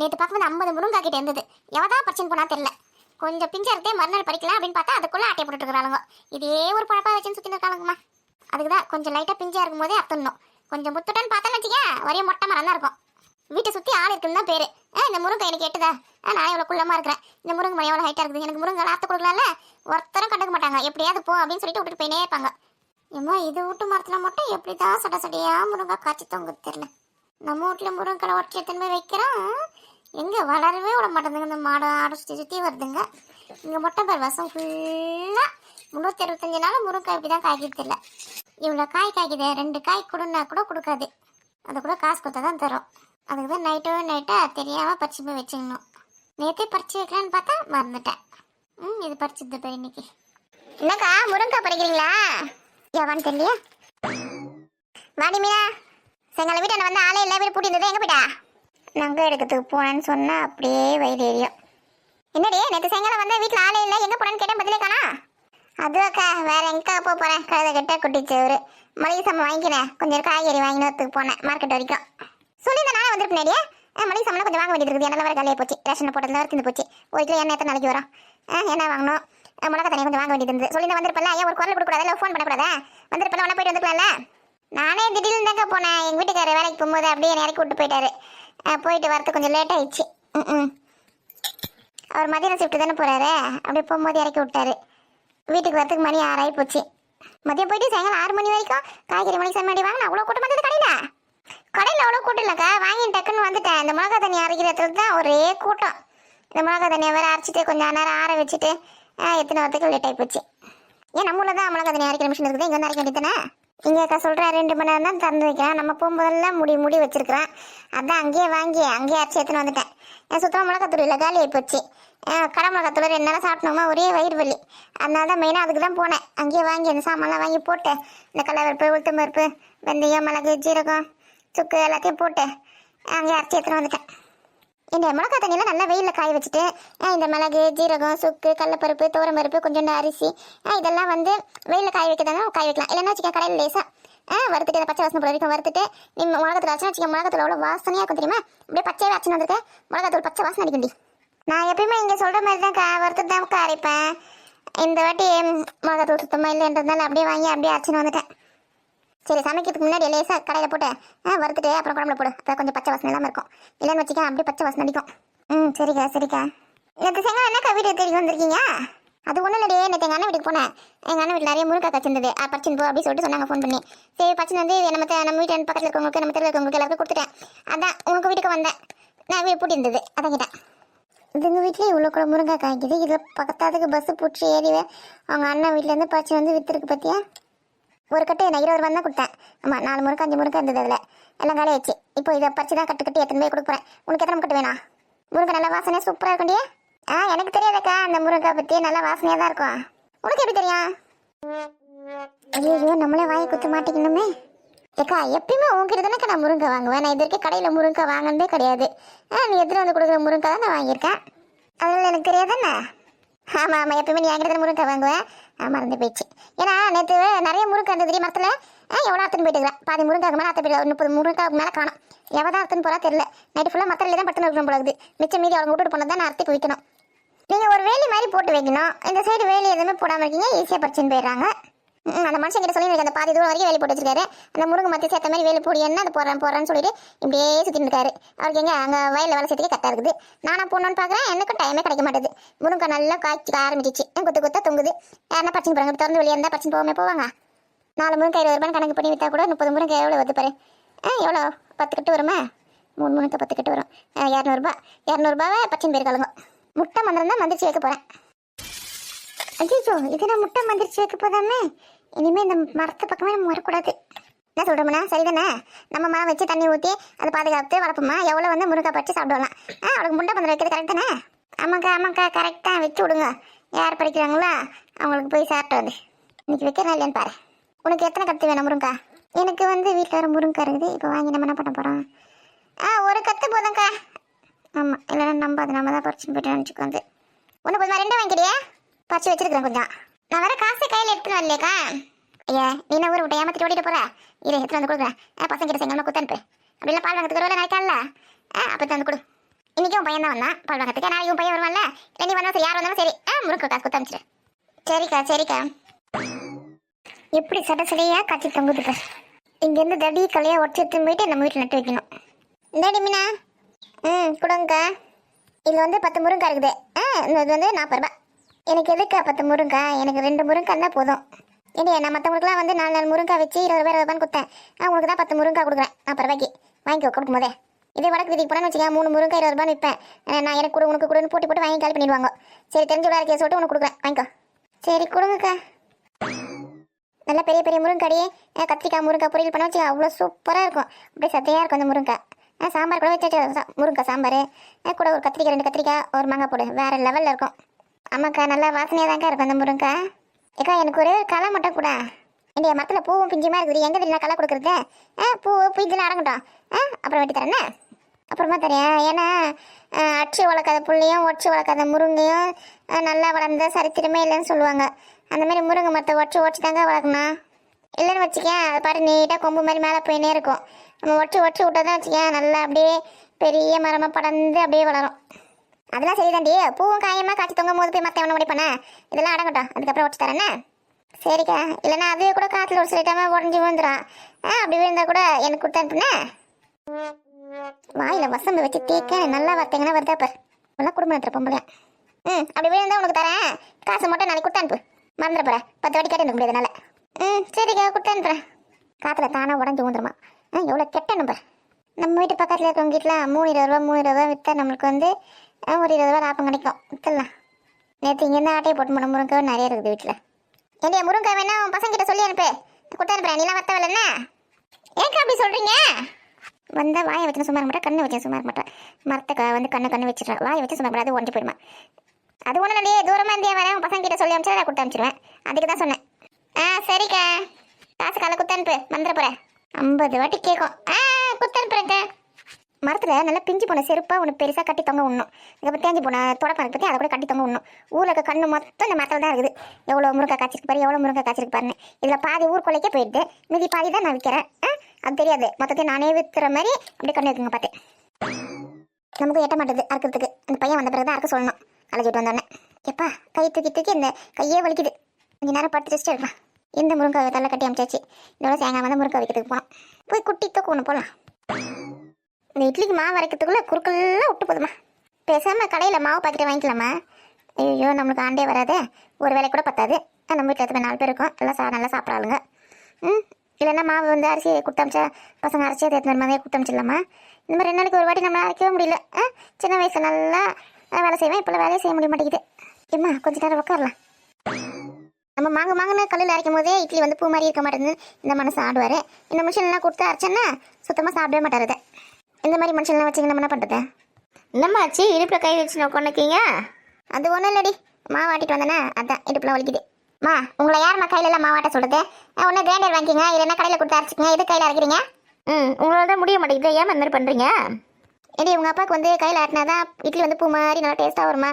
நேற்று பார்க்கும்போது 50 முருங்கா கிட்ட இருந்தது. எவதான் பறிச்சுன்னு போனா தெரியல. கொஞ்சம் பிஞ்சா இருக்கே, மறுநாள் பறிக்கலாம் அப்படின்னு பார்த்தா அதுக்குள்ள ஆட்டை போட்டுட்டு இருக்கிறாங்க. இதே ஒரு பழப்பா வச்சுன்னு சுற்றி இருக்காளுங்கம்மா. அதுக்கு தான் கொஞ்சம் லைட்டாக பிஞ்சா இருக்கும் போதே அத்தணும். கொஞ்சம் முத்துட்டன்னு பார்த்தா வச்சுக்க ஒரே மொட்டை மரம் தான் இருக்கும். வீட்டை சுற்றி ஆள் இருக்குன்னு தான் பேரு. இந்த முருங்கை எனக்கு எட்டுதா? நான் எவ்வளோ குள்ளமாக இருக்கிறேன். இந்த முருங்கை மரம் எவ்வளோ ஹைட்டாக இருக்குது. எனக்கு முருங்கை ஆற்ற கொடுக்கலாம்ல. ஒருத்தரும் கண்டுக்க மாட்டாங்க. எப்படியாவது போ அப்படின்னு சொல்லிட்டு விட்டுட்டு போயினே இருப்பாங்க. ஏம்மா இது வீட்டு மரத்தில் மட்டும் எப்படி தான் சட சடையா முருங்கை காய்ச்சி தொங்குது தெரியல. நம்ம வீட்டில் முருங்கை ஒட்டி எத்தனை வைக்கிறோம். எங்கே வளரவே விட மாட்டேங்குதுங்க. இந்த மாடு ஆடு சுற்றி சுற்றி வருதுங்க. இங்கே மொட்டை பேர் வருஷம் ஃபுல்லாக 365 நாள் முருங்கை இப்படி தான் காய்க்கிறது இல்லை. இவ்வளோ காய் காய்க்குது. 2 காய் கொடுன்னா கூட கொடுக்காது. அது கூட காசு கொடுத்தா தான் தரும். அதுக்கு தான் நைட்டாக தெரியாமல் பறிச்சு போய் வச்சுக்கணும். நேற்றே பறிச்சு வைக்கலான்னு பார்த்தா மறந்துட்டேன். இது பறிச்சுது பேர் இன்னைக்கு. என்னக்கா முருங்காய் பறிக்கிறீங்களா? எவான்னு தெரியலையா? வாடி மீனா, செங்கலை வீட்டை வந்து ஆளே இல்லை, வீடு பூட்டி இருந்தது. எங்கே போயிட்டா? நகை எடுக்கிறதுக்கு போனேன்னு சொன்னால் அப்படியே வயிறு எரியும். என்னடி நேற்று செங்கலை வந்து வீட்டில் ஆளே இல்லை, எங்கே போனேன்னு கேட்டேன், பதிலே காணா? அதுவாக்கா வேற எங்கே போக போகிறேன். கழுத கிட்ட குட்டிச்சோறு மளிகை சாமான் வாங்கிக்கிறேன். கொஞ்சம் காய்கறி வாங்கினதுக்கு போனேன் மார்க்கெட் வரைக்கும். சொல்லியிருந்தேன் நானே வந்திருப்பேனே. மளிகை சாமான் கொஞ்சம் வாங்க வேண்டியது இருக்குது. எண்ணெய் வேறு காலையே போச்சு. ரேஷன் போட்டதில் வரைக்கும் இருந்து போச்சு. 1 கிலோ எண்ணெய் எத்தனை நாளைக்கு வரும்? என்ன வாங்கணும்? மிளகா தனியாக கொஞ்சம் வாங்க வேண்டியது இருந்தது. சொல்லியிருந்தேன் வந்திருப்பல. ஏன் ஒரு குரல் கொடுக்கூடாது, இல்லை ஃபோன் பண்ணக்கூடாது? வந்திருப்பல, உடனே போயிட்டு வந்துக்கலாம்ல. நானே திடீர்னு தாங்க போனேன். எங்கள் வீட்டுக்காரர் வேலைக்கு போகும்போது அப்படியே இறக்கி விட்டு போயிட்டாரு. போயிட்டு வரது கொஞ்சம் லேட் ஆயிடுச்சு. அவர் மதியம் ஷிஃப்ட் தானே போகிறாரு. அப்படியே போகும்போது இறக்கி விட்டாரு. வீட்டுக்கு வரத்துக்கு மணி 6 ஆகி போச்சு. மதியம் போயிட்டு சாயங்காலம் 6 மணி வரைக்கும் காய்கறி மளிகை சாமான் வாங்கினா அவ்வளோ கூட்டம் வந்தது கடையில் அவ்வளோ கூட்டம் இல்லைக்கா. வாங்கி டக்குன்னு வந்துட்டேன். இந்த மிளகா தண்ணி அரைக்கிறதுக்கு தான் ஒரே கூட்டம். இந்த மிளகா தண்ணியை வேறு அரைச்சிட்டு கொஞ்சம் நேரம் ஆற வச்சுட்டு எத்தனை வரத்துக்கு லேட் ஆகி போச்சு. ஏன் நம்ம ஊரில் தான் மிளகா தண்ணி அரைக்கிற மிஷின் இருக்குது. இங்கே வந்து அரைக்க வேண்டியதானே? இங்கே அக்கா சொல்கிறேன் 2 மணி நேரம் தான் திறந்து வைக்கிறேன். நம்ம போகும்போதெல்லாம் முடி வச்சிருக்கிறேன். அதான் அங்கேயே வாங்கி அங்கேயே அரைச்சி எடுத்துன்னு வந்துட்டேன். சுத்தமாக மிளகாத்தூள் இல்லை, காலி ஆகி போச்சு. கடை மிளகாத்தூள் 2 நாளாக சாப்பிட்டோமா ஒரே வயிறு வலி. அதனால தான் மெயினாக அதுக்கு தான் போனேன். அங்கேயே வாங்கி அந்த சாமான்லாம் வாங்கி போட்டு இந்த கடலைப்பருப்பு, உளுத்தம் பருப்பு, வெந்தயம், மிளகு, ஜீரகம், சுக்கு எல்லாத்தையும் போட்டு அங்கேயே அரைச்சி எடுத்துன்னு வந்துட்டேன். இந்த மிளகா தண்ணியெல்லாம் நல்லா வெயிலில் காய வச்சுட்டு இந்த மிளகு, ஜீரகம், சுக்கு, கடலைப்பருப்பு, துவரம் பருப்பு, கொஞ்சோண்டு அரிசி இதெல்லாம் வந்து வெயிலில் காய வைக்கிறதாங்க காய வைக்கலாம். இல்லைன்னா வச்சுக்க கடையில் லேசாக வறுத்துட்டு இந்த பச்சை வாசனை போட வரைக்கும் வறுத்துட்டு நீ மிளகாத்தூள் அரைச்சினா வச்சுக்க. மிளகாத்தூள் அவ்வளோ வாசனையாக இருக்கும் தெரியுமா? அப்படியே பச்சையாக அரைச்சின்னு வந்திருக்கேன். மிளகாத்தூள் பச்சை வாசனை அடிக்குண்டி. நான் எப்பயுமே இங்கே சொல்கிற மாதிரி தான் வறுத்துட்டு தான் அரைப்பேன். இந்த வாட்டி மிளகாத்தூள் சுத்தமாக இல்லைன்றதுனால அப்படியே வாங்கி அப்படியே அரைச்சின்னு வந்துட்டேன். சரி, சமைக்கிறதுக்கு முன்னாடி லேசாக கடையில் போட்டு வறுத்துட்டு அப்புறம் குழம்புல போடு. அப்போ கொஞ்சம் பச்சை வாசனை இல்லாமல் இருக்கும். இல்லைன்னு வச்சுக்க அப்படியே பச்சை வாசனை அடிக்கும். சரிக்கா. நேற்று செங்கல் என்னக்கா வீட்டுக்கு தேடி வந்திருக்கீங்க? அது ஒன்றும் இல்லையே. நேற்று எங்கள் அண்ணன் வீட்டுக்கு போனேன். எங்கள் அண்ணன் வீட்டில் நிறைய முருங்கை கச்சிருந்தது. பறிச்சுன்னு போ அப்படின்னு சொல்லிட்டு சொன்னாங்க ஃபோன் பண்ணி. சரி பறிச்சுன்னு வந்து நம்ம வீட்டு பக்கத்தில் இருக்கவங்களுக்கு நம்ம தெருவில் இருக்கவங்களுக்கு எல்லாருக்கும் கொடுத்துட்டேன். அதான் உனக்கு வீட்டுக்கு வந்தேன். நான் வீடு பூட்டி இருந்தது, அதான் கிட்டேன். இது எங்கள் வீட்லேயே இவ்வளோ கூட முருங்கை காய்க்குது. இதில் பக்கத்தாதுக்கு பஸ்ஸு பிடிச்சி ஏறிவேன். அவங்க அண்ணன் வீட்டிலேருந்து பறிச்சு வந்து விற்றுருக்கு பார்த்தியா. ஒரு கட்டு நான் 20 ரூபா தான் கொடுத்தேன். ஆமாம், 4 முருங்கை 5 முருங்கை இருந்தது. அதில் எல்லாம் காலி ஆயிடுச்சு. இப்போ இதை பறிச்சு தான் கட்டு எத்தனை போய் கொடுக்குறேன். உனக்கு எத்தனை கட்டு வேணா? முருங்கை நல்லா வாசனையாக சூப்பராக இருக்குண்டியே. எனக்கு தெரியாதக்கா அந்த முருங்கை பற்றி நல்லா வாசனையாக தான் இருக்கும். உனக்கு எப்படி தெரியும்? ஐயோ, நம்மளே வாங்கி குத்து மாட்டிக்கணுமே. ஏக்கா எப்பயுமே உங்ககிட்ட தானே நான் முருங்கை வாங்குவேன். நான் இது வரைக்கும் கடையில் முருங்கை வாங்கினதே கிடையாது. நீ எடுத்துகிட்டு வந்து கொடுக்குற முருங்கை தான் நான் வாங்கியிருக்கேன். அதனால எனக்கு தெரியாதானே? ஆமாம், எப்பயுமே நீ என்கிட்ட முருங்கை வாங்குவேன். மறந்து போயிடுச்சு. ஏன்னா நேற்று நிறைய முருங்கை இருந்தது மரத்தில். எவ்வளோ அத்துன்னு போயிட்டுக்கிறேன். பாதி முருங்காக்கு மேலே அத்தை போயிட்டு 30 முருங்காவுக்கு மேலே காணும். எவ்வளோ அத்துன்னு போகிறா தெரியல. நைட்டு ஃபுல்லாக மரத்தில் தான் பட்டுன்னு இருக்கணும் போலகுது. மிச்சம் மீதி அவங்க விட்டுட்டு போனது தான் நான் அறுத்துக்கு வைக்கணும். நீங்கள் ஒரு வேலி மாதிரி போட்டு வைக்கணும். இந்த சைடு வேலி எதுவுமே போடாமல் இருக்கீங்க, ஈஸியாக பறிச்சுன்னு போயிடுறாங்க. அந்த மனுஷன் கிட்ட சொல்லி அந்த பாதி தூரம் வரைக்கும் வேலி போட்டு வச்சிருக்காரு. அந்த முருங்கை மத்தி சேர்த்த மாதிரி வேலி போடி என்ன அதை போடுறேன்னு சொல்லிட்டு இப்படியே சுற்றிட்டு இருக்காரு. அவருக்கு எங்கே அங்கே வயலில் வேலை சேர்த்துக்கே கரெக்டாக இருக்குது. நானும் போகணுன்னு பார்க்குறேன், எனக்கும் டைமே கிடைக்க மாட்டேது. முருங்கை நல்லா காய்ச்சிக்க ஆரம்பிச்சிச்சு. கொத்து தொங்குது. யாருன்னா பறிச்சுன்னு போகிறாங்க. திறந்து வெளியே இருந்தால் பறிச்சுன்னு போவாங்க. 4 முருங்கை 20 ரூபான்னு கணக்கு பண்ணி விற்றா கூட 30 முருங்கை எவ்வளோ வருது பாரு. எவ்வளோ 10 கட்டு வருமா? 3 முருங்கை 10 கட்டு வரும். 200 பறிச்சுன்னு போயிருக்காளுங்க. முட்டை மந்திரம் தான் மந்திரிச்சு வைக்க போகிறேன். ஐயோ, இது நான் முட்டை மந்திரிச்சு வைக்க போதாமே. இனிமேல் இந்த மரத்து பக்கமே நம்ம வரக்கூடாது. என்ன சொல்கிறோம்னா சரிதானே? நம்ம மரம் வச்சு தண்ணி ஊற்றி அதை பாதுகாத்து வளர்ப்போமா. எவ்வளோ வந்து முருங்கை பறிச்சு சாப்பிடலாம். அவளுக்கு முட்டை மந்திரம் வைக்கிறது கரெக்ட் தானே? ஆமாக்கா கரெக்டாக வச்சு விடுங்க. யார் படிக்கிறாங்களோ அவங்களுக்கு போய் சாப்பிட்டு வந்து இன்னைக்கு வைக்கிறேன் இல்லையான்னு பாரு. உனக்கு எத்தனை கத்து வேணும் முருங்கா? எனக்கு வந்து வீட்டில் வர முருங்கை இருக்குது. இப்போ வாங்கி நம்ம என்ன பண்ண போகிறோம்? ஒரு கத்து போதும்க்கா. ஆமாம், இல்லைன்னா நம்ம தான் பறிச்சுன்னு போய்ட்டு நினச்சிக்கோ. வந்து ஒன்று போதுமா? 2 வாங்கிக்கிறியா? பறிச்சு வச்சிருக்கிறேன் கொஞ்சம். நான் வர காசு கையில் எடுத்துன்னு வரலையக்கா. ஐயா, நீ என்ன ஊரை விட்டு ஏமாத்திட்டு ஓடிட்டு போகிற? இதை எடுத்துன்னு வந்து கொடுக்குறேன். பசங்க கிட்ட செங்கல்மா குத்தனுப்பு. அப்படிலாம் பால் வாங்கிறதுக்கு வரல நாய்க்கால. அப்போ வந்து கொடு. இன்னைக்கு உன் பையன் தான் வந்தான் பால் வாங்கறதுக்கு. நாளைக்கு உன் பையன் வருவான்ல, இல்லை நீ வந்தாலும் சரி, யார் வந்தாலும் சரி முறுக்கு காசு கொடுத்து அனுப்பிச்சிடு. சரிக்கா சரிக்கா. எப்படி சட சடையா காய்ச்சி தொங்குது பார். இங்கேருந்து தடி கலையா உடச்சி எடுத்துன்னு போயிட்டு நம்ம வீட்டில் நட்டு வைக்கணும். இந்தாடி மீனா. கொடுங்கக்கா. இதில் வந்து 10 முருங்கா இருக்குது. இது வந்து 40 ரூபா. எனக்கு எதுக்கா 10 முருங்கா? எனக்கு 2 முருங்கா இருந்தால் போதும். ஏடி நான் மற்றவங்களுக்குலாம் வந்து 4 முருங்கா வச்சு 20 ரூபான்னு கொடுத்தேன். உங்களுக்கு தான் 10 முருங்கா கொடுக்குறேன் 40 ரூபாய்க்கு. வாங்கிக்கோ கொடுக்கும் போதே. இதே வடக்கு வீதிக்கு போனேன்னு வச்சுக்கேன் 3 முருங்கா 20 ரூபான்னு விற்பேன். நான் எனக்கு கொடு உனக்கு கொடுன்னு போட்டு போட்டு வாங்கி காலி பண்ணிடுவாங்க. சரி தெரிஞ்ச விட இருக்கே சொல்லிட்டு உனக்கு கொடுக்குறேன், வாங்கிக்கோ. சரி கொடுங்கக்கா. நல்லா பெரிய பெரிய முருங்கடியே கத்திரிக்காய் முருங்கா பொரியல் பண்ண வச்சு அவ்வளோ சூப்பராக இருக்கும். அப்படியே சத்தையாக இருக்கும் அந்த முருங்கா. சாம்பார் கூட வச்சு முருங்கா சாம்பார் கூட ஒரு கத்திரிக்காய் 2 கத்திரிக்காய் ஒரு மாங்காய் போடு, வேறு லெவலில் இருக்கும். ஆமாக்கா நல்லா வாசனையாக தாங்க்கா இருக்கும் அந்த முருங்கா. ஏக்கா எனக்கு ஒரே ஒரு களை மட்டும் கூட. என்னைய மரத்தில் பூவும் பிஞ்சுமா இருக்குது, எங்கே தெரியல களை கொடுக்குறது? பூ பிஞ்சில் அடங்கட்டும், அப்புறம் வெட்டி தரேன்னு அப்புறமா தரேன். ஏன்னா அடிச்சு வளர்க்காத புள்ளையும் ஒடிச்சு வளர்க்காத முருங்கையும் நல்லா வளர்ந்த சரித்திரமே இல்லைன்னு சொல்லுவாங்க. அந்தமாரி முருங்கை மரத்தை ஒடிச்சு தாங்க வளர்க்கணும். இல்லைன்னு வச்சுக்கேன் அது பாரு நீட்டாக கொம்பு மாதிரி மேலே போயினே இருக்கும். நம்ம ஒடிச்சு விட்டா தான் வச்சுக்கேன் நல்லா அப்படியே பெரிய மரமாக படர்ந்து அப்படியே வளரும். அதெல்லாம் சரிதாண்டி, பூவும் காயமாக காய்ச்சி தொங்கும் போது போய் மற்ற எவனை முடி பண்ண இதெல்லாம் அடங்கட்டும், அதுக்கப்புறம் ஒடிச்சு தரேன்னு. சரிக்கா. இல்லைன்னா அதுவே கூட காற்றுல ஒரு சொல்லிட்டாமல் உடஞ்சி விழுந்துடும். அப்படி விழுந்தா கூட எனக்கு கொடுத்தா அனுப்புனே. வாயில் வசம்பு வச்சு தேக்க நல்லா வர்த்தீங்கன்னா வருதா பார். நல்லா குடும்பம் நடத்துகிற பொம்பளை. அப்படி விழுந்தா உனக்கு தரேன், காசு மட்டும் நாளைக்கு கொடுத்து அனுப்பு. மறந்துட போகிறேன், 10 வாட்டி கேட்டு எனக்கு முடியாதனால. சரிக்கா கொடுத்து அனுப்புகிறேன். காற்றுல தானே உடஞ்சி ஊந்துருமா. எவ்வளோ கெட்ட நம்பர். நம்ம வீட்டு பக்கத்தில் இருக்கவங்க வீட்டில் 3 ரூபா விற்றா நம்மளுக்கு வந்து ஒரு 20 ரூபா லாபம் கிடைக்கும். விற்றுலாம். நேற்று இங்கேருந்து ஆட்டையை போட்டு போன முருங்கை நிறைய இருக்குது வீட்டில். என்னைய முருங்கை வேணா உன் பசங்கிட்ட சொல்லி அனுப்பு, கொடுத்து அனுப்புகிறேன். நீலாம் வத்த வரலன்னா ஏக்கா அப்படி சொல்கிறீங்க? வந்தால் வாயை வச்சு சும்மா இருக்க மாட்டேன், கண்ணை வச்சு சும்மா இருக்க மாட்டேன். மரத்தை வந்து கண்ணு வச்சுட்றேன், வாயை வச்சு சும்மா அது உடஞ்சி போயிடுமா. அது ஒன்றும் இல்லையே, தூரமாக இருந்தே வரேன், உன் பசங்க கிட்ட சொல்லி அனுப்பிச்சா நான் கொடுத்து அனுப்பிச்சிடுவேன். அதுக்கு தான் சொன்னேன். சரிக்கா. காசு காலை கொடுத்து அனுப்பு, வந்துட போகிறேன். 50 வாட்டி கேட்கும். கொடுத்து அனுப்புறேங்க. மரத்தில் நல்லா பிஞ்சு போன செருப்பாக ஒன்று பெருசாக கட்டி தொங்க விடணும். இதுக்கப்புறம் தேஞ்சு போன தொடப்பம் பற்றி அதை கூட கட்டி தொங்க விடணும். ஊரில் இருக்க கண்ணு மொத்தம் இந்த மரத்தில் தான் இருக்குது. எவ்வளோ முருங்கை காய்ச்சிருக்கு பாரு, எவ்வளோ முருங்கை காய்ச்சிருக்கு பாருன்னு. இதில் பாதி ஊர் கொலைக்கே போயிடுது, மீதி பாதி தான் நான் விற்கிறேன். அது தெரியாது, மொத்தத்தை நானே விற்றுற மாதிரி அப்படியே கண்ணு இருக்குங்க பார்த்தேன். நமக்கு எட்ட மாட்டேது அறுக்கிறதுக்கு. அந்த பையன் வந்த பிறகு தான் அறுக்க சொல்லணும். அழைச்சிட்டு வந்தோடனே எப்பா கை தூக்கி இந்த கையே வலிக்குது. கொஞ்சம் நேரம் படுத்து ரெஸ்ட் எடுப்பா. இந்த முருங்கை தலை கட்டி அமைச்சாச்சு. இதோட சாயங்காலம் வந்து முருங்கை வைக்கிறதுக்கு போனோம். போய் குட்டி தூக்கு ஒன்று போகலாம். இந்த இட்லிக்கு மாவு அரைக்கிறதுக்குள்ளே குறுக்கெல்லாம் விட்டு போதுமா. பேசாமல் கடையில் மாவு பாக்கெட்டை வாங்கிக்கலாமா? ஐயோ நம்மளுக்கு ஆண்டே வராது, ஒரு வேலை கூட பத்தாது. நம்ம வீட்டில் எத்தனை 4 பேர் இருக்கோம், எல்லாம் நல்லா சாப்பிட்றாளுங்க. இல்லைன்னா மாவு வந்து அரிசி கொடுத்தமிச்சா பசங்க அரைச்சி அதை எத்தனை மாதிரியே கொடுத்தமிச்சிடலாமா? இந்த மாதிரி 2 நாளைக்கு ஒரு வாட்டி நம்மளால் அரைக்கவே முடியல. சின்ன வயசில் நல்லா வேலை செய்வேன், இப்போல்லாம் வேலையை செய்ய முடிய மாட்டேங்குது. ஏம்மா கொஞ்சம் நேரம் உட்காரலாம். நம்ம மாங்குன்னு கல்லில் அரைக்கும் போதே இட்லி வந்து பூ மாதிரி இருக்க மாட்டேங்குது. இந்த மனசு ஆடுவார். இந்த மிஷின்லாம் கொடுத்து அரைச்சேன்னா சுத்தமாக சாப்பிடவே மாட்டாரு. இந்த மாதிரி மனுஷன்லாம் வச்சுங்க நம்ம என்ன பண்ணுறது? என்னம்மாச்சு இடுப்பில் கை வச்சு உட்காந்துக்கீங்க? அது ஒன்றும் இல்லடி, மாவு ஆட்டிட்டு வந்தேன்னா அதான் இடுப்பில் வலிக்குது. மா உங்களை யாரும்மா கையிலலாம் மாவாட்ட சொல்கிறது? ஒன்று கிரைண்டர் வாங்கிக்கிங்க, இல்லைன்னா கடையில் கொடுத்து அரைச்சிக்கங்க. எது கையில் அரைக்கிறீங்க? உங்களால் தான் முடிய மாட்டேங்குது, ஏன் அந்த மாதிரி பண்ணுறீங்க? ஏடி உங்கள் அப்பாவுக்கு வந்து கையில் ஆட்டினா தான் இட்லி வந்து பூ மாதிரி நல்லா டேஸ்ட்டாக வருமா.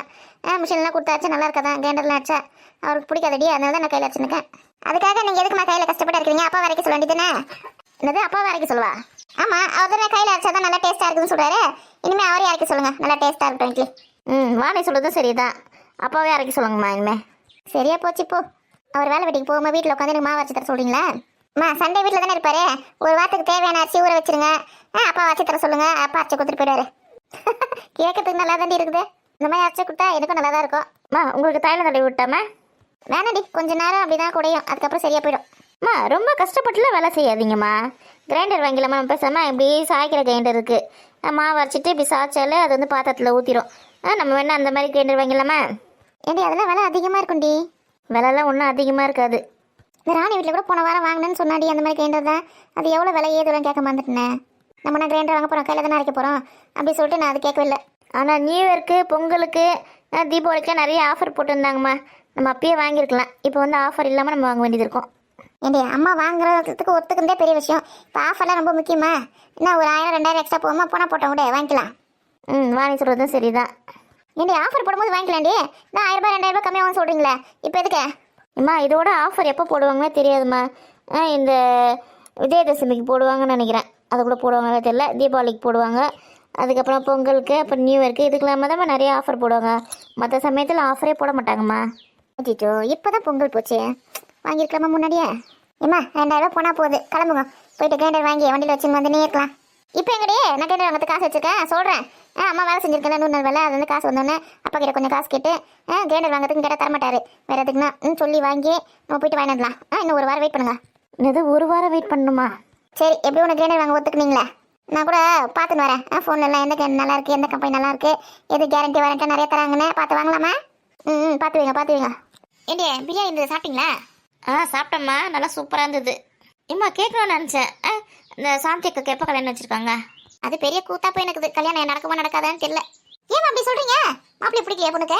மிஷின்லாம் கொடுத்து அரைச்சா நல்லா இருக்காதான், கிரைண்டர்லாம் அரைச்சா அவருக்கு பிடிக்காதடி, அதனால தான் நான் கையில் அரைச்சிருக்கேன். அதுக்காக நீங்கள் எதுக்குமா கையில் கஷ்டப்பட்டு இருக்கிறீங்க? அப்பா வரைக்கும் சொல்ல வேண்டியதுதானே? என்னது அப்பா வரைக்கும் சொல்லுவா? ஆமாம், அவர் தான் கையில் அரைச்சா தான் நல்லா டேஸ்ட்டாக இருக்குதுன்னு சொல்கிறாரு. இனிமேல் அவரே அரைக்க சொல்லுங்கள், நல்லா டேஸ்ட்டாக இருக்கட்டும் இட்லி. வாணி சொல்லுறதும் சரிதான், அப்பாவே அரைக்க சொல்லுங்கம்மா இனிமேல். சரியா போச்சு இப்போ. அவர் வேலை வீட்டுக்கு போகாமல் வீட்டில் உட்காந்து எனக்கு மாவு அரைச்சி தர சொல்கிறீங்களா? சண்டே வீட்டில் தானே இருப்பாரு, ஒரு வாரத்துக்கு தேவையான அரிசி ஊற வச்சிருங்க. அப்பா அரைச்சி தர சொல்லுங்கள், அப்பா அரைச்சி கொடுத்துட்டு போயிடுவாரு. கேட்கறதுக்கு நல்லா தாண்டி இருக்குது. இந்த மாதிரி அரைச்சி கொடுத்தா எனக்கும் நல்லா தான் இருக்கும். உங்களுக்கு தைலம் தடவி விட்டாமா? வேணாடி, கொஞ்ச நேரம் அப்படி தான் குடையும், அதுக்கப்புறம் சரியாக போயிடும். ரொம்ப கஷ்டப்பட்டுலாம் வேலை செய்யாதீங்கம்மா. கிரைண்டர் வாங்கிக்கலாமா? பேசாமல் இப்படி சாய்க்கிற கிரைண்டர் இருக்குது, மாவு அரைச்சிட்டு இப்படி சாய்ச்சாலே அது வந்து பாத்திரத்தில் ஊற்றிடும். நம்ம வேணா அந்த மாதிரி கிரைண்டர் வாங்கிக்கலாமா? ஏண்டி அதெல்லாம் விலை அதிகமாக இருக்கும்டி. விலைலாம் ஒன்றும் அதிகமாக இருக்காது. இந்த ராணி வீட்டில் கூட போன வாரம் வாங்கினேன்னு சொன்னாடி அந்த மாதிரி கிரைண்டர் தான். அது எவ்வளோ விலை ஏதுலாம் கேட்க மாட்டேனேன். நம்ம நான் கிரைண்டர் வாங்க போகிறோம், கையில் தானே அரைக்க போகிறோம் அப்படி சொல்லிட்டு நான் அது கேட்கவே இல்லை. ஆனால் நியூ இயர்க்கு, பொங்கலுக்கு, தீபாவளிக்கெலாம் நிறைய ஆஃபர் போட்டுருந்தாங்கம்மா. நம்ம அப்பயே வாங்கியிருக்கலாம். இப்போ வந்து ஆஃபர் இல்லாமல் நம்ம வாங்க வேண்டியது இருக்கும். ஏண்டி அம்மா வாங்குறதுக்கு ஒத்துக்கிறதே பெரிய விஷயம். இப்போ ஆஃபர்லாம் ரொம்ப முக்கியமா? என்ன ஒரு 1000 2000 எக்ஸ்ட்ரா போகுமா? போனால் போட்டோம் கூட வாங்கிக்கலாம். வாங்கி சொல்கிறதும் சரிதான். ஏண்டி ஆஃபர் போடும்போது வாங்கிக்கலாண்டி. நான் 1000 ரூபாய் 2000 ரூபாய் கம்மியாக சொல்கிறீங்களே, இப்போ எதுக்கு? அம்மா இதோட ஆஃபர் எப்போ போடுவாங்கன்னு தெரியாதும்மா. இந்த விஜயதசமிக்கு போடுவாங்கன்னு நினைக்கிறேன். அது கூட போடுவாங்கன்னு தெரியல. தீபாவளிக்கு போடுவாங்க, அதுக்கப்புறம் பொங்கலுக்கு அப்புறம் நியூ இயர்க்கு இதுக்கெல்லாம தான் நிறைய ஆஃபர் போடுவாங்க. மற்ற சமயத்தில் ஆஃபரே போட மாட்டாங்கம்மா. அச்சோ இப்போ தான் பொங்கல் போச்சு, வாங்கியிருக்கலாமா முன்னாடியே? ஏம்மா 2000 போனால் போகுது, கிளம்புங்க. போயிட்டு கிரைண்டர் வாங்கி வண்டியில் வச்சுன்னு வந்து நீ இருக்கலாம். இப்போ எங்கடி நான் கிரைண்டர் வாங்கிறது காசு வச்சுருக்கேன் சொல்கிறேன். அம்மா வேலை செஞ்சுருக்கேன் 100 நாள் வேலை, அது வந்து காசு வந்தோடனே அப்பா கிட்ட கொஞ்சம் காசு கேட்டு கிரைண்டர் வாங்குறதுக்கு கேட்டால் தரமாட்டாரு. வேறு எதுக்குன்னா சொல்லி வாங்கி நம்ம போயிட்டு வாங்கிடலாம். இன்னும் 1 வாரம் வெயிட் பண்ணுங்க. இது 1 வாரம் வெயிட் பண்ணணுமா? சரி, எப்படி உனக்கு கிரைண்டர் வாங்க ஒத்துக்குனீங்களே, நான் கூட பார்த்துன்னு வரேன். ஃபோன்லாம் எந்த நல்லா இருக்குது, எந்த கம்பெனி நல்லா இருக்குது, எது கேரண்டி வாரண்ட்டாக நிறைய தராங்கன்னு பார்த்து வாங்கலாமா? பார்த்து வைங்க. ஏண்டி பிரியாணி இருந்தது சாப்பிட்டீங்களா? சாப்பிட்டம்மா, நல்லா சூப்பராக இருந்தது. இம்மா கேட்கணும்னு நினச்சேன், இந்த சாந்திக்கு எப்போ கல்யாணம் வச்சுருக்காங்க? அது பெரிய கூத்தா போய் எனக்கு கல்யாணம் நடக்குமா நடக்காதான்னு தெரியல. ஏன் அப்படி சொல்கிறீங்க? மாப்பிள்ளை பிடிக்கலையா பொண்ணுக்கு?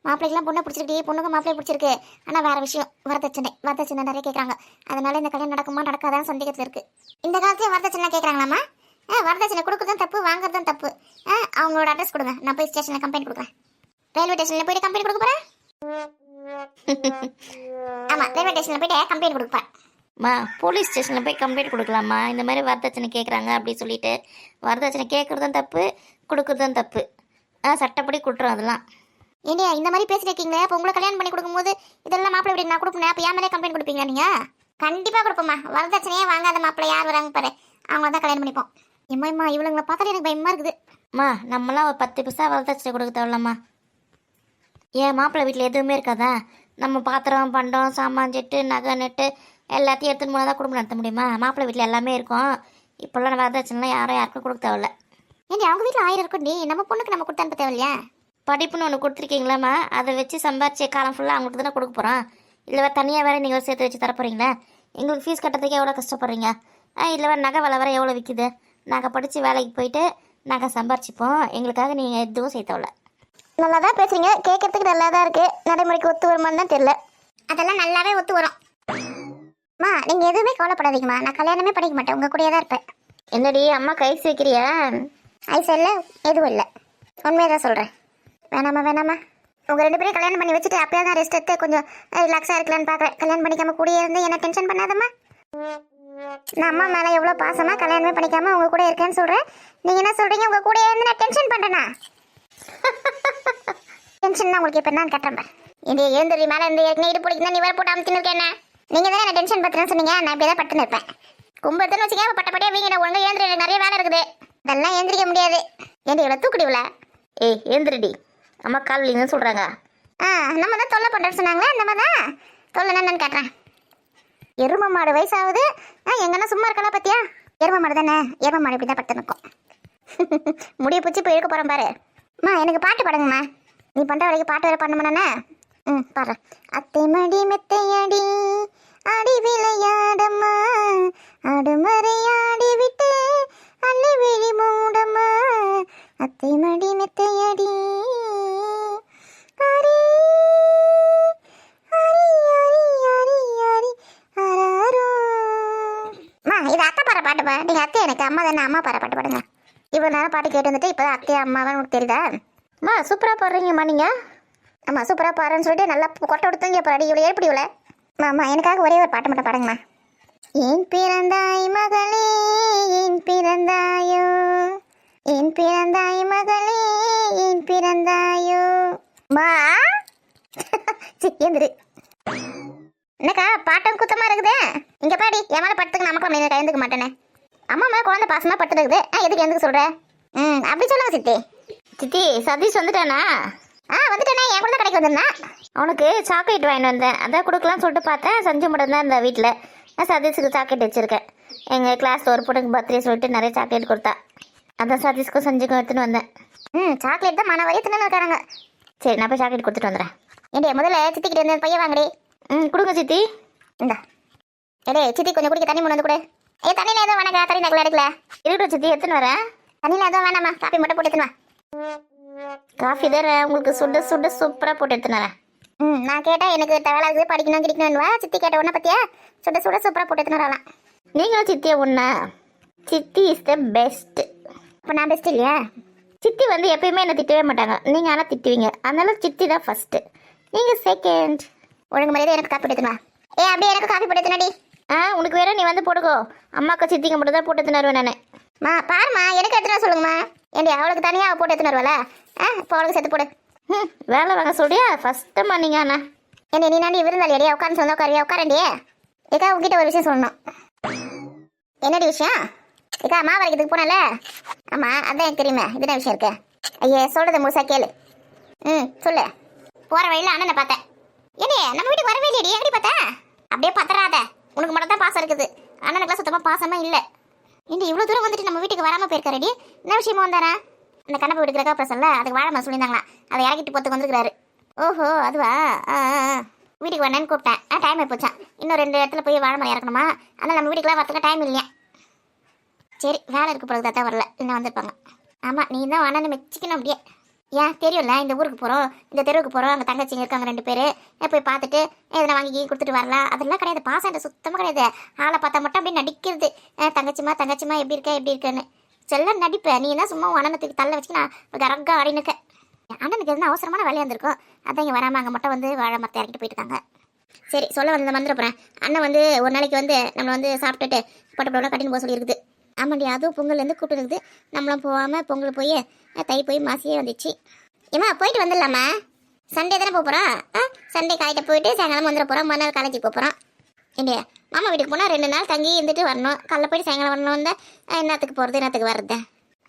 மாப்பிள்ளைக்கெல்லாம் பொண்ணை பிடிச்சிருக்கு, பொண்ணுக்கு மாப்பிள்ளை பிடிச்சிருக்கு. ஆனால் வேறு விஷயம், வரதட்சணை நிறைய கேட்குறாங்க. அதனால இந்த கல்யாணம் நடக்குமா நடக்காதான்னு சந்தேகத்தில் இருக்குது. இந்த காலத்துல வரதட்சணை கேட்குறாங்களாம்மா? வரதட்சணை கொடுக்குறதும் தப்பு, வாங்குறதும் தப்பு. அவங்களோட அட்ரஸ் கொடுங்க, நான் போய் ஸ்டேஷனில் கம்ப்ளைண்ட் கொடுக்குறேன். ரயில்வே ஸ்டேஷனில் போயிட்டு கம்ப்ளைண்ட் கொடுக்க போகிறேன். ஆமாம், ரயில்வே ஸ்டேஷனில் போயிட்டு கம்ப்ளைண்ட் கொடுப்பேன். போலீஸ் ஸ்டேஷனில் போய் கம்ப்ளைண்ட் கொடுக்கலாமா? இந்த மாதிரி வரதட்சணை கேட்குறாங்க அப்படின்னு சொல்லிட்டு. வரதட்சணை கேட்குறதும் தப்பு, கொடுக்குறதும் தப்பு. சட்டப்படி குற்றம் அதெல்லாம். ஏண்டியா இந்த மாதிரி பேசிட்டு இருக்கீங்களே, அப்போ உங்களை கல்யாணம் பண்ணி கொடுக்கும்போது இதெல்லாம் மாப்பிள்ளை வீடு நான் கொடுப்பேன், அப்போ ஏன் மேலே கம்ப்ளைண்ட் கொடுப்பீங்களா நீங்கள்? கண்டிப்பாக கொடுப்போம்மா. வரதட்சணையே வாங்காத மாப்பிள்ளை யார் வராங்க பாரு, அவங்கள தான் கல்யாணம் பண்ணிப்போம். எம்மா இவளுங்களை பார்த்தாலே எனக்கு பயமாக இருக்குது. நம்மளாம் ஒரு 10 பைசா வரதட்சணை கொடுக்க தேவையில்லம்மா. ஏன் மாப்பிள்ளை வீட்டில் எதுவுமே இருக்காதா? நம்ம பாத்திரம் பண்டம் சாமான் செட்டு நகை நெட்டு எல்லாத்தையும் எடுத்துன்னு போனால் தான் குடும்பம் நடத்த முடியுமா? மாப்பிள்ளை வீட்டில் எல்லாமே இருக்கும். இப்போல்லாம் வரதட்சணைலாம் யாருக்கும் கொடுக்க தேவையில்ல. ஏண்டி அவங்க வீட்டில் 1000 இருக்கும்டி, நம்ம பொண்ணுக்கு நம்ம கொடுத்து அனுப்ப தேவையில்லையா? படிப்புன்னு ஒன்று கொடுத்துருக்கீங்களாம்மா, அதை வச்சு சம்பாரிச்சு காலம் ஃபுல்லாக அவங்களுக்கு தானே கொடுக்க போகிறோம். இல்லை வேறு தனியாக வேறு நீங்கள் சேர்த்து வச்சு தரப்போறீங்களா? எங்களுக்கு ஃபீஸ் கட்டுறதுக்கு எவ்வளோ கஷ்டப்படுறீங்க. இல்லை வேறு நகை விலை எவ்வளோ விற்கிது. நாங்கள் படித்து வேலைக்கு போயிட்டு நாங்கள் சம்பாரிச்சிப்போம், எங்களுக்காக நீங்கள் எதுவும் சேர்த்தவில்ல. நல்லா தான் பேசுறீங்க, கேட்கறதுக்கு நல்லா தான் இருக்குது. நடைமுறைக்கு ஒத்து வருமானு தான் தெரியல. அதெல்லாம் நல்லாவே ஒத்து வரும். நீங்கள் எதுவுமே கவலைப்படாதீங்கம்மா, நான் கல்யாணமே பண்ணிக்க மாட்டேன், உங்கள் கூடயே தான் இருப்பேன். என்னடி அம்மா கைஸ் வைக்கிறியா? ஐஸ் இல்லை, எதுவும் இல்லை, உண்மையாக தான் சொல்கிறேன். வேணாமா உங்கள் 2 பேரையும் கல்யாணம் பண்ணி வச்சுட்டு அப்பயே தான் ரெஸ்ட் எடுத்து கொஞ்சம் ரிலாக்ஸாக இருக்கலான்னு பார்க்குறேன். கல்யாணம் பண்ணிக்காம கூடயே இருந்து என்ன டென்ஷன் பண்ணாதம்மா. நான் அம்மா மேலே எவ்வளோ பாசமாக கல்யாணமே பண்ணிக்காம உங்கள் கூட இருக்கேன்னு சொல்கிறேன். நீங்கள் என்ன சொல்கிறீங்க, உங்கள் கூடயே இருந்து நான் டென்ஷன் பண்ணுறேன்னா? டென்ஷன் தான் உங்களுக்கு இப்போ நான் கட்டுறேன். இந்த எழுந்துரி மேலே இருந்து ஏற்கனவே இடு பிடிக்குன்னா நீ வேறு போட்டு அமுத்தின்னு இருக்கேன். நீங்கள் தானே என்ன டென்ஷன் பத்துறேன்னு சொன்னீங்க, நான் இப்படி தான் பட்டுன்னு இருப்பேன். கும்பத்துன்னு வச்சுக்கேன், பட்டப்படியாக வீங்கிட ஒழுங்காக எழுந்துரு, நிறைய வேலை இருக்குது, அதெல்லாம் எழுந்திரிக்க முடியாது. ஏண்டி இவ்வளோ தூக்குடிவில்? எழுந்துருடி, அம்மா கால் இல்லைன்னு சொல்கிறாங்க. நம்ம தான் தொல்லை பண்ணுறேன்னு சொன்னாங்களே, நம்ம தான் தொல்லை என்னன்னு கேட்டேன். எருமை மாடு வயசாகுது, எங்கன்னா சும்மா இருக்கலாம் பார்த்தியா? எருமை மாடு தானே, எருமை மாடு இப்படி தான் பட்டு நிற்கும். முடிய பிடிச்சி போய் இருக்க போகிறேன் பாரு. எனக்கு பாட்டு பாடுங்கம்மா. நீ பண்ணுற வரைக்கும் பாட்டு வேறு பண்ணமானே. பாடுறேன். அத்தை மடி மெத்தையடி அடி விளையாடம்மா, அடுமறையாடி விட்டு அள்ளி விழி மூடம்மா, அத்தை மடி மெத்தையடி அரி அரி அரி அரி அரி அராரோ. இது அத்தை பாடுற பாட்டுப்பா. நீங்கள் அத்தை எனக்கு அம்மா தானே, அம்மா பாடுற பாட்டு பாடுங்க. இவ்வளோ நேரம் பாட்டு கேட்டு வந்துட்டு இப்போ தான் அத்தையா அம்மாவான்னு உங்களுக்கு தெரியுதா? சூப்பராக பாடுறீங்கம்மா நீங்கள். ஆமாம் சூப்பராக பாடுறேன்னு சொல்லிட்டு நல்லா கொட்டை கொடுத்தீங்க பாடி இவ்வளோ ஏற்படி இவ்வளோ. எனக்காக ஒரே ஒரு பாட்டு மட்டும் பாடுங்கம்மா. ஏன் பிறந்தாய் மகளே ஏன் பிறந்தாயோ, ஏன் பிறந்தாய் மகளே ஏன் பிறந்தாயோ. ஏந்திரு. என்னக்கா பாட்டம் குத்தமாக இருக்குதே, இங்கே பாடி என் மேலே படுத்துக்கு நமக்கு நீங்க கலந்துக்க மாட்டேனே. அம்மா மேலே குழந்தை பாசமாக பட்டு இருக்குது, எதுக்கு எதுக்கு சொல்கிறேன்? அப்படி சொல்லுங்க சித்தி. சித்தி சதீஷ் வந்துட்டானா? வந்துட்டேனே, என் கூட கடைக்கு வந்திருந்தேன். அவனுக்கு சாக்லேட் வாங்கிட்டு வந்தேன், அதான் கொடுக்கலான்னு சொல்லிட்டு பார்த்தேன். சஞ்சு மட்டும் தான் இந்த வீட்டில். நான் சதீஷுக்கு சாக்லேட் வச்சுருக்கேன். எங்கள் கிளாஸில் ஒரு பொண்ணுக்கு பர்த்டே சொல்லிட்டு நிறைய சாக்லேட் கொடுத்தா, அதான் சதீஷ்க்கும் சஞ்சுக்கும் எடுத்துன்னு வந்தேன். சாக்லேட் தான் மன வரைய தின்னு இருக்காங்க. சரி நான் போய் சாக்லேட் கொடுத்துட்டு வந்துடுறேன். ஏண்டே முதல்ல சித்திக்கிட்ட இருந்து பையன் வாங்கடி. கொடுங்க சித்தி. இந்தா ஏடே சித்தி கொஞ்சம் குடிக்க தண்ணி கொண்டு வந்து கொடு. தண்ணியில் எதுவும் வேணாக்கா, தண்ணி நகல எடுக்கல. இருக்கட்டும் சித்தி, எடுத்துன்னு வரேன். தண்ணியில் எதுவும் வேணாமா, காப்பி மட்டும் போட்டு எடுத்துன்னு வா. காஃபி தான் உங்களுக்கு சுட சுட சூப்பராக போட்டு எடுத்துன்னு வரேன். நான் கேட்டால் எனக்கு வேலை இருக்குது படிக்கணும் கிடைக்கணும்னு வா. சித்தி கேட்ட உடனே பார்த்தியா சுட சுட சூப்பராக போட்டு எடுத்துன்னு வரலாம். நீங்களும் சித்தியை ஒன்றா? சித்தி இஸ் த பெஸ்ட். அப்போ நான் பெஸ்ட் இல்லையா? சித்தி வந்து எப்பயுமே என்னை திட்டவே மாட்டாங்க, நீங்கள் ஆனால் திட்டுவீங்க. அதனால சித்தி தான் ஃபஸ்ட்டு, நீங்கள் செகண்ட். ஒழுங்கு மரியாதை எனக்கு காப்பி எடுத்துன்னு வா. அப்படியே எனக்கு காப்பி போட்டு எடுத்துனாடி. உனக்கு வேற நீ வந்து போட்டுக்கோ, அம்மாக்கா சித்திங்க மட்டும் தான் போட்டு எடுத்துன்னு வருவேன் நான். பாருமா எனக்கு எடுத்துன்னு சொல்லுங்கம்மா. ஏண்டி அவளுக்கு தனியாக போட்டு எடுத்துன்னு வருவல இப்போ அவளுக்கு சேர்த்து போடு. வேலை வாங்க சொல்றியா ஃபஸ்ட்டு பண்ணீங்க அண்ணா. ஏண்டி நீ நாண்டி விருந்தாளியடியா உட்காந்து சொந்த உட்காரியா உட்காரண்டியே. ஏக்கா உங்ககிட்ட ஒரு விஷயம் சொல்லணும். என்னடி விஷயம்? ஏக்கா மாவு அரைக்கிறதுக்கு போனல. ஆமாம் அதான் எனக்கு தெரியுமே. இதுதான் விஷயம் இருக்கு. ஐயே சொல்கிறத முழுசா கேளு. சொல்லு. போகிற வழியில் அண்ணனை பார்த்தேன். ஏண்டி நம்ம வீட்டுக்கு வரவே இல்லையடி, எப்படி பார்த்தேன்? அப்படியே பத்தராத, உனக்கு மட்டும் தான் பாசம் இருக்குது, அண்ணனுக்குலாம் சுத்தமாக பாசமாக இல்லை. ஏண்டி இவ்வளோ தூரம் வந்துட்டு நம்ம வீட்டுக்கு வராமல் போயிருக்காருடி, என்ன விஷயமா வந்தாரா? அந்த கண்ணப்ப வீட்டுக்கு இருக்கா பிரசல்ல, அதுக்கு வாழை சொல்லியிருந்தாங்களா, அதை இறக்கிட்டு போத்துக்கு வந்துருக்காரு. ஓஹோ அதுவா? வீட்டுக்கு வரேன்னு கூப்பிட்டேன். டைம் ஆகிப்போச்சான். இன்னும் 2 இடத்துல போய் வாழை மரம் இறக்கணுமா, அதனால் நம்ம வீட்டுக்குலாம் வரத்துக்கு டைம் இல்லையா. சரி வேலை இருக்க பிறகு தான் வரல, இன்னும் வந்திருப்பாங்க. ஆமாம் நீ தான் அண்ணனை மெச்சிக்கணும் அப்படியே. ஏன் தெரியும்ல, இந்த ஊருக்கு போகிறோம், இந்த தெருவுக்கு போகிறோம், அங்கே தங்கச்சிங்க இருக்காங்க 2 பேர், போய் பார்த்துட்டு எதனா வாங்கி கொடுத்துட்டு வரலாம், அதெல்லாம் கிடையாது. பாசம் சுத்தமாக கிடையாது. ஆளை பார்த்தா மட்டும் அப்படியே நடிக்கிறது. தங்கச்சிமா தங்கச்சிமா எப்படி இருக்கேன்னு செல்ல நடிப்பேன். நீ தான் சும்மா அண்ணனுக்கு தள்ள வச்சு நான் கரக்கா ஆடினுக்க. அண்ணனுக்கு எதுனா அவசரமான வேலையாக இருந்திருக்கும், அதான் இங்கே வராமல் அங்கே மட்டும் வந்து வாழை மரத்தை இறக்கிட்டு போயிட்டுருக்காங்க. சரி சொல்ல வந்து மறந்துட போகிறேன். அண்ணன் வந்து ஒரு நாளைக்கு வந்து நம்மளை வந்து சாப்பிட்டுட்டு பட்டு கட்டின்னு போக சொல்லியிருக்குது. ஆமாண்டி அதுவும் பொங்கல்லேருந்து கூப்பிட்டு இருக்குது. நம்மளும் போகாமல் பொங்கல் போய் தை போய் மாசியே வந்துச்சு. ஏமா போயிட்டு வந்துடலாமா? சண்டே தானே போக போகிறோம். சண்டே காய்கிட்ட போயிட்டு சாயங்காலம் வந்துட போகிறோம். மறுநாள் காலேஜுக்கு போக போகிறோம். இல்லையா மாமா வீட்டுக்கு போனால் 2 நாள் தங்கி இருந்துட்டு வரணும். காலைல போயிட்டு சாயங்காலம் வரணும். வந்தால் என்னத்துக்கு போகிறது என்னத்துக்கு வர்றது?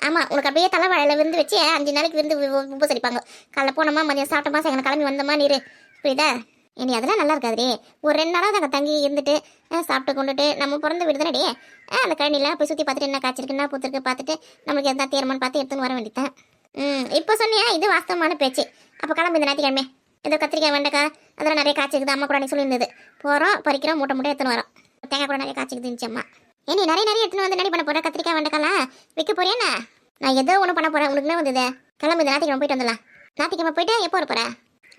ஆமாம் உனக்கு அப்படியே தலைவாழையில் விருந்து வச்சு 5 நாளைக்கு விருந்து உபசரிப்பாங்க. காலைல போனோமா மதியம் சாப்பிட்டோமா சாயங்காலம் கிளம்பி வந்தோமா நீர் புரியுதா? இனி அதெல்லாம் நல்லா இருக்காதுடி. ஒரு 2 நாளாக அங்கே தங்கி இருந்துட்டு சாப்பிட்டு கொண்டுட்டு நம்ம பிறந்த வீடு தானே அந்த கழனிலாம் போய் சுற்றி பார்த்துட்டு என்ன காய்ச்சிருக்கு என்ன பூத்திருக்கு பார்த்துட்டு நம்மளுக்கு எதனா தேர்மான்னு பார்த்து எடுத்துன்னு வர வேண்டியதான். இப்போ சொன்னியா இது வாஸ்தவமான பேச்சு. அப்போ கிளம்பு இந்த ஞாயிற்றுக்கிழமை. ஏதோ கத்திரிக்காய் வெண்டைக்காய் அதெல்லாம் நிறைய காய்ச்சிக்குது. அம்மா கூட அன்றைக்கி சொல்லியிருந்தது. போகிறோம் பறிக்கிறோம் மூட்டை எடுத்துன்னு வரோம். தேங்காய் கூட நிறைய காய்ச்சிக்குது இருந்துச்சு அம்மா. ஏன் நீ நிறைய எடுத்துன்னு வந்து என்ன பண்ண போகிறேன்? கத்திரிக்காய் வெண்டைக்காலாம் விற்க போறியாண்ணா? நான் ஏதோ ஒன்று பண்ண போகிறேன். உனக்கு என்ன வந்தது? கிளம்பு இந்த ஞாயிற்றுக்கிழமை போயிட்டு வந்துடலாம். ஞாயிற்றுக்கிழமை போயிட்டு எப்போ வர போகிறேன்?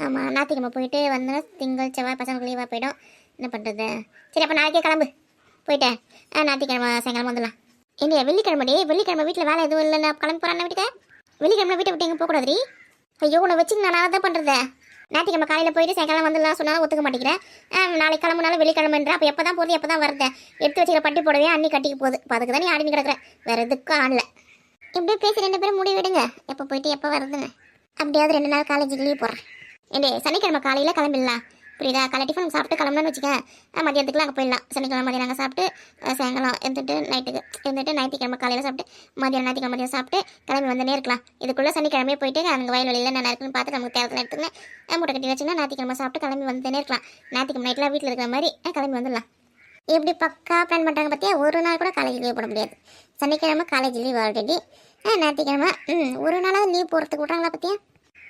ஆமாம் ஞாயிற்றுக்கிழமை போயிட்டு வந்தோன்னா திங்கள் செவ்வாய் பசங்களுக்கு லீவாக போயிடும். என்ன பண்ணுறது? சரி அப்போ நாளைக்கே கிளம்பு போயிட்டேன். ஞாயிற்றுக்கிழமை சாயங்காலம் வந்துடலாம். இல்லையா வெள்ளிக்கிழமை வீட்டில் வேலை எதுவும் இல்லைன்னா கிளம்பி போகிறான் வீட்டுக்கு. வெள்ளிக்கிழமை வீட்டை விட்டு எங்கே போகக்கூடாது. ஐயோ உன்னை வச்சுங்க நான் தான் பண்ணுறது. ஞாயிற்றுக்கிழமை காலையில் போயிட்டு சாயங்காலம் வந்துடலாம் சொன்னாலும் ஒத்துக்க மாட்டேங்கிறேன். நாளைக்கு கிளம்புனாலும் வெள்ளிக்கிழமைன்ற அப்போ எப்போ தான் போகுது எப்போ தான் வருது? எடுத்து வச்சுக்கிற பட்டி போடவே அன்னி கட்டிக்கு போகுது. இப்போ அதுக்கு தான் நீ ஆடினு கிடக்குறேன், வேறு எதுக்கும் ஆடல. இப்படியே பேசி 2 பேரும் முடிவு விடுங்க எப்போ போயிட்டு எப்போ வருதுன்னு. அப்படியாவது 2 நாள் காலேஜுக்கு லீவ் போடுறேன். ஏண்டே சனிக்கிழமை காலையில் கிளம்பிடலாம் புரியுதா? காலை டிஃபன் சாப்பிட்டு கிளம்புனு வச்சுக்க. மதியத்துக்குலாம் அங்கே போயிடலாம். சனிக்கிழமை மதியம் நாங்கள் சாப்பிட்டு சாயங்காலம் இருந்துட்டு ஞாயிற்றுக்கிழமை காலையில் சாப்பிட்டு ஞாயிற்றுக்கிழமை மதியம் சாப்பிட்டு கிளம்பி வந்தனே இருக்கலாம். இதுக்குள்ளே சனிக்கிழமையே போயிட்டு அங்கே வயல்வெளியில் என்ன இருக்குன்னு பார்த்து நமக்கு தேவையான எடுத்துன்னு மூட்டை கட்டி வச்சுன்னா ஞாயிற்றுக்கிழமை சாப்பிட்டு கிளம்பி வந்தனே இருக்கலாம். ஞாயிற்றுக்கிழமை நைட்லாம் வீட்டில் இருக்கிற மாதிரி கிளம்பி வந்துடலாம். எப்படி பக்கா பிளான் பண்ணுறாங்க பார்த்தியா? ஒரு நாள் கூட காலேஜ் லீவ் போட முடியாது. சனிக்கிழமை காலேஜ் லீவ் ஆல்ரெடி. ஞாயிற்றுக்கிழமை ஒரு நாளாவது லீவ் போடுறதுக்கு விட்றாங்களா பார்த்தியா?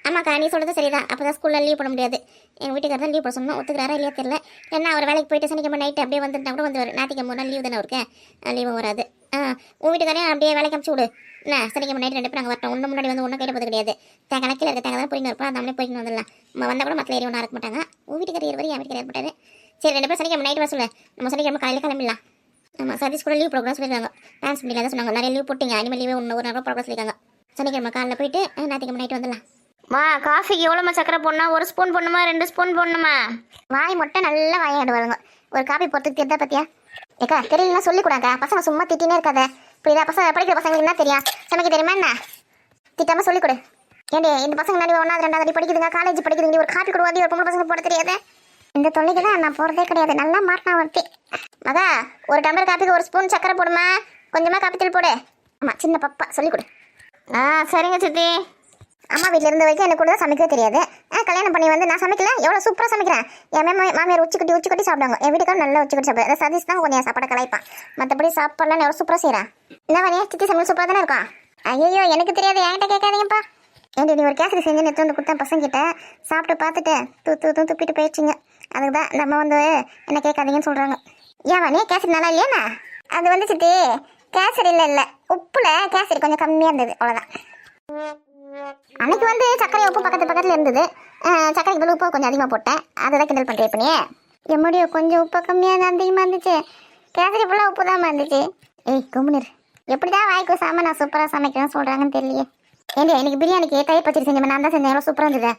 ஆமாக்கா நீ சொல்கிறது சரிதான். அப்போ தான் ஸ்கூலில் லீவ் போட முடியாது. எங்கள் வீட்டுக்காரர் தான் லீவ் போட சொன்னோம். ஒத்துக்கிறாரா இல்லையா தெரியல. ஏன்னா அவர் வேலைக்கு போயிட்டு சனிக்கிழமை நைட்டு அப்படியே வந்துட்டா கூட வந்து ஞாயிற்றுக்கிழமை 1 நாள் லீவ் தானே அவருக்கு. லீவும் வராது. உன் வீட்டுக்காரையும் அப்படியே வேலைக்கு அனுப்பிச்சி விடு. என்ன சனிக்கிழமை நைட்டு 2 பேர் நாங்கள் வரட்டும். ஒன்று முன்னாடி வந்து ஒன்றும் கேட்டு போது கிடையாது. தேங்காய் கீழே இருக்க தேங்காய் தான் போயின்னு இருப்போம். நம்மளே போயிட்டு வந்துடலாம். நம்ம வந்தால் கூட மற்ற ஏறி ஒன்றா இருக்க மாட்டாங்க. உன் வீட்டுக்காரர் ஏறி என் வீட்டுக்காரர் ஏற்பட்டாரு. சரி 2 பேர் சனிக்கிழமை நைட்டு வர சொல்லு. நம்ம சனிக்கிழமை காலையில் கிளம்பிடலாம். ஆமாம் சதீஷ் கூட லீவ் ப்ரோக்ராம் சொல்லியிருக்காங்க. டான்ஸ் பண்ணிக்கலாம் சொன்னாங்க. நிறைய லீவ் போட்டிங்க. அனிமல் லீவே 1 நாள் ப்ரோக்ராம் சொல்லியிருக்காங்க. சனிக்கிழமை காலையில் போயிட்டு ஞாயிற்றுக்கிழமை நைட்டு வந்துடலாம். காஃபிக்கு எவ்வளோமா சக்கரை போடணும்? 1 ஸ்பூன் போடணுமா 2 ஸ்பூன் போடணுமா? வாய் மட்டும் நல்லா வாயாடு வருங்க. ஒரு காப்பி போகிறதுக்கு தெரிதா பார்த்தியா? ஏக்கா தெரியலன்னா சொல்லிக் கூடாங்க. பசங்க சும்மா திட்டினே இருக்காத புரியுதா? பசங்க படிக்கிற பசங்களுக்கு என்ன தெரியும்? சமைக்க தெரியுமா என்ன? திட்டாமல் சொல்லிக் கொடு. ஏண்டி இந்த பசங்க நடி 1வது 2வது படிக்குதுங்க, காலேஜ் படிக்குதுங்க. ஒரு காப்பி கொடுவாதி ஒரு பொம்பளை பசங்க போட தெரியாது. இந்த தொல்லைக்கு தான் நான் போகிறதே கிடையாது. நல்லா மாட்டினா ஒருத்தி. மகா ஒரு டம்ளர் காப்பிக்கு 1 ஸ்பூன் சக்கரை போடுமா, கொஞ்சமாக காப்பி தூள் போடு. ஆமாம் சின்ன பப்பா சொல்லிக் கொடு. சரிங்க சித்தி. அம்மா வீட்டில் இருந்த வரைக்கும் எனக்கு கூட தான் சமைக்கவே தெரியாது. கல்யாணம் பண்ணி வந்து நான் சமைக்கல, எவ்வளோ சூப்பராக சமைக்கிறேன். என் மாமியார் உச்சி கட்டி சாப்பிடுவாங்க. என் வீட்டுக்காரர் நல்லா உச்சி கட்டி சாப்பிடுவேன். சதீஷ் தான் கொஞ்சம் சாப்பாடை கலாய்ப்பான். மற்றபடி சாப்பாடுலாம் எவ்வளோ சூப்பராக செய்கிறேன். என்ன வரையா சித்தி சமையல் சூப்பராக தானே இருக்கும். ஐயோ எனக்கு தெரியாது, என்கிட்ட கேட்காதீங்கப்பா. ஏன்டி நீ ஒரு கேசரி செஞ்சு எடுத்து வந்து கொடுத்தேன் பசங்கிட்ட. சாப்பிட்டு பார்த்துட்டு துப்பிட்டு போயிடுச்சிங்க. அதுக்கு தான் நம்ம வந்து என்ன கேட்காதீங்கன்னு சொல்கிறாங்க. ஏன் நீ கேசரி நல்லா இல்லையாண்ணா? அது வந்து சித்தி கேசரி இல்லை உப்பில் கேசரி கொஞ்சம் கம்மியாக இருந்தது அவ்வளோதான். அன்னைக்கு வந்து சர்க்கரை உப்பு பக்கத்தில் இருந்தது. சர்க்கரைக்கு பதில் உப்பு கொஞ்சம் அதிகமாக போட்டேன். அதை தான் கிண்டல் பண்ணுறேன் இப்போ நீ. எம்முடியோ கொஞ்சம் உப்பு கம்மியாக அதிகமாக இருந்துச்சு. கேசரி ஃபுல்லாக உப்பு தான் இருந்துச்சு. ஏய் கும்முனிர் எப்படி தான் வாய்க்கு சாம நான் சூப்பராக சமைக்கிறேன்னு சொல்கிறாங்கன்னு தெரியலையே. ஏண்டி எனக்கு பிரியாணிக்கு தயிர் பச்சடி செஞ்சேன். நான் தான் செஞ்சேன். எவ்வளோ சூப்பராக இருந்தது.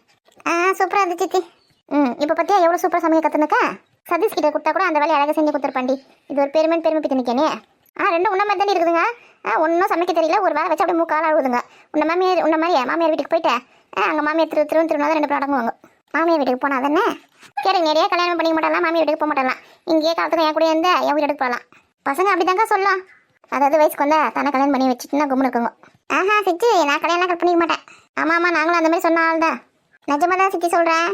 சூப்பராக இருந்துச்சு சித்தி. இப்போ பார்த்தியா எவ்வளோ சூப்பராக சமைக்க கற்றுனுக்கா. சதீஷ் கிட்ட கொடுத்தா கூட அந்த வேலையை அழகாக செஞ்சு கொடுத்துருப்பாண்டி. இது ஒரு பெருமை பிடிக்க நிற்கனே. ரெண்டும் உன்ன மாதிரி தானே இருக்குதுங்க. ஒன்றும் சமைக்க தெரியல, ஒரு வேலை வச்சு அப்படியே மூக்கால அழுகுதுங்க. உன்ன மாதிரி மாமியார் வீட்டுக்கு போயிட்டு அங்கே மாமியார் திரும்ப தான் 2 பேரும் அடங்குவாங்க. மாமியார் வீட்டுக்கு போனால் தானே கேட்க நிறைய கல்யாணம் பண்ணிக்க மாட்டாலாம், மாமியார் வீட்டுக்கு போக மாட்டாலாம். இங்கேயே காலத்துக்கு என் கூட இருந்து என் வீட்டுக்கு போகலாம். பசங்க அப்படி தாங்க சொல்லலாம். அதாவது வயசுக்கு வந்தா தானே கல்யாணம் பண்ணி வச்சுட்டுனா கும்பிட்டு இருக்குங்க. சிச்சி நான் கல்யாணம் பண்ணிக்க மாட்டேன். ஆமாம் நாங்களும் அந்த மாதிரி சொன்ன ஆள் தான். நிஜமாக தான் சிச்சி சொல்கிறேன்.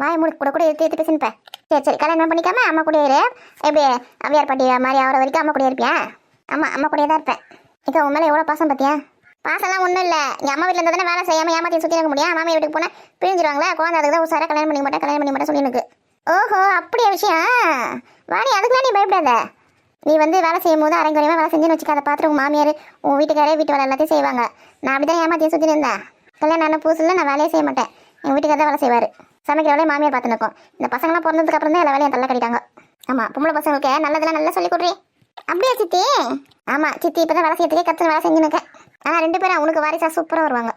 வாய மூடு கூட எடுத்து பேசுனப்ப. சரி கல்யாணம் பண்ணிக்காம அம்மா கூட இரு. எப்படி அவ்வியார் பாட்டி மாதிரி ஆகிற வரைக்கும் அம்மா கூட இருப்பியா? ஆமாம் அம்மா கூடயே தான் இருப்பேன். இப்போ உன் மேலே எவ்வளோ பாசம் பார்த்தியா? பாசம்லாம் ஒன்றும் இல்லை. எங்கள் அம்மா வீட்டில் இருந்தால் தானே வேலை செய்யாமல் ஏமாற்றி சுற்றி இருக்க முடியும். மாமியார் வீட்டுக்கு போனால் பிரிஞ்சிருவாங்களா, குழந்தை அதுக்கு தான் உசாராக கல்யாணம் பண்ணிக்க மாட்டேன் சொல்லி எனக்கு. ஓஹோ அப்படியே விஷயம். வாணி அதுக்குலாம் நீ பயப்படாத. நீ வேலை செய்யும் போது அரைங்குறையமாக வேலை செஞ்சுன்னு வச்சுக்க. அதை பார்த்துட்டு உங்கள் மாமியார் உன் வீட்டுக்காரே வீட்டு வேலை எல்லாத்தையும் செய்வாங்க. நான் அப்படி தான் ஏமாற்றி சுற்றி இருந்தேன். கல்யாணம் ஆன புதுசில் நான் வேலையே செய்ய மாட்டேன். எங்கள் வீட்டுக்கார தான் வேலை செய்வார். சமைக்கிற வேலையை மாமியார் பார்த்து நிற்கும். இந்த பசங்களாம் பிறந்ததுக்கு அப்புறம் தான் எல்லா வேலையும் தள்ள கட்டிட்டாங்க. ஆமாம் பொம்பளை பசங்களுக்கு நல்லதெல்லாம் நல்லா சொல்லி கொடுறி. அப்படியா சித்தி? ஆமாம் சித்தி இப்போ தான் வேலை செய்யறதுக்கே கற்றுன்னு வேலை செஞ்சுனுக்கேன். 2 பேரும் உனக்கு வாரிசா சூப்பராக வருவாங்க.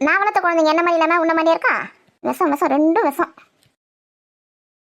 நான் வளர்த்த குழந்தைங்க என்ன மாதிரி இல்லாமல் உன்ன மாதிரியே இருக்கா? விஷம் 2 விஷம்.